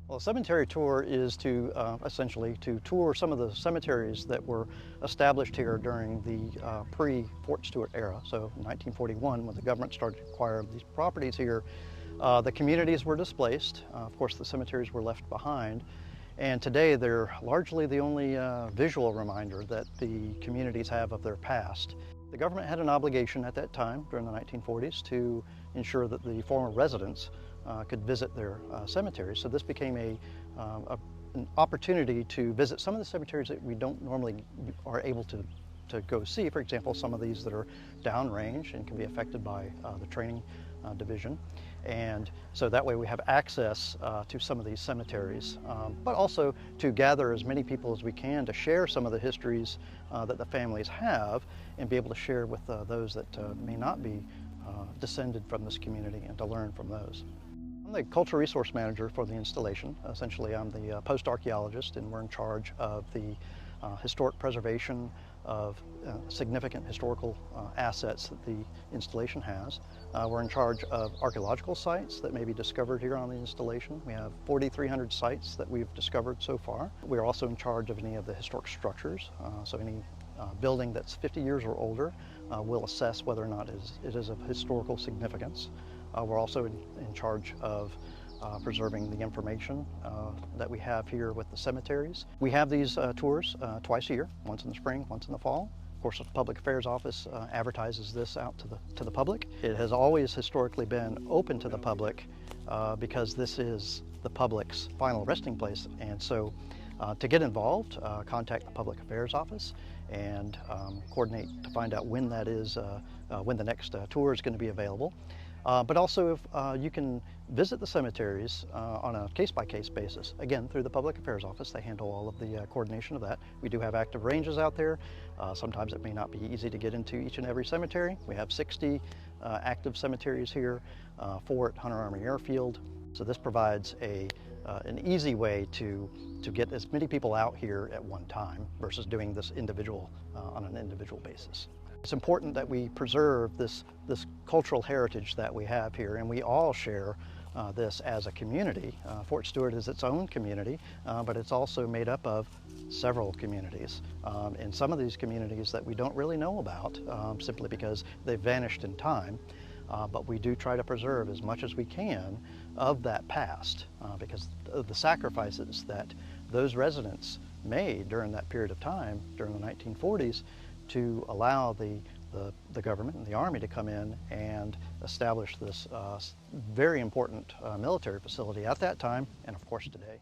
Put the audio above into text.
Well, a cemetery tour is to essentially to tour some of the cemeteries that were established here during the pre-Fort Stewart era. So in 1941, when the government started to acquire these properties here, the communities were displaced. Of course, the cemeteries were left behind. And today they're largely the only visual reminder that the communities have of their past. The government had an obligation at that time, during the 1940s, to ensure that the former residents could visit their cemeteries. So this became an opportunity to visit some of the cemeteries that we don't normally are able to go see. For example, some of these that are downrange and can be affected by the training division. And so that way we have access to some of these cemeteries, but also to gather as many people as we can to share some of the histories that the families have and be able to share with those that may not be descended from this community and to learn from those. I'm the cultural resource manager for the installation. Essentially, I'm the post archaeologist, and we're in charge of the historic preservation of significant historical assets that the installation has. We're in charge of archaeological sites that may be discovered here on the installation. We have 4,300 sites that we've discovered so far. We're also in charge of any of the historic structures, so any building that's 50 years or older, we'll assess whether or not it is of historical significance. We're also in charge of preserving the information that we have here with the cemeteries. We have these tours twice a year, once in the spring, once in the fall. Of course, the Public Affairs Office advertises this out to the public. It has always historically been open to the public because this is the public's final resting place. And so to get involved, contact the Public Affairs Office and coordinate to find out when that is, when the next tour is going to be available. But also if you can visit the cemeteries on a case-by-case basis. Again, through the Public Affairs Office, they handle all of the coordination of that. We do have active ranges out there. Sometimes it may not be easy to get into each and every cemetery. We have 60 active cemeteries here, 4 at Hunter Army Airfield. So this provides an easy way to get as many people out here at one time versus doing this on an individual basis. It's important that we preserve this cultural heritage that we have here, and we all share this as a community. Fort Stewart is its own community, but it's also made up of several communities. And some of these communities that we don't really know about simply because they've vanished in time. But we do try to preserve as much as we can of that past because of the sacrifices that those residents made during that period of time, during the 1940s, to allow the government and the Army to come in and establish this very important military facility at that time and of course today.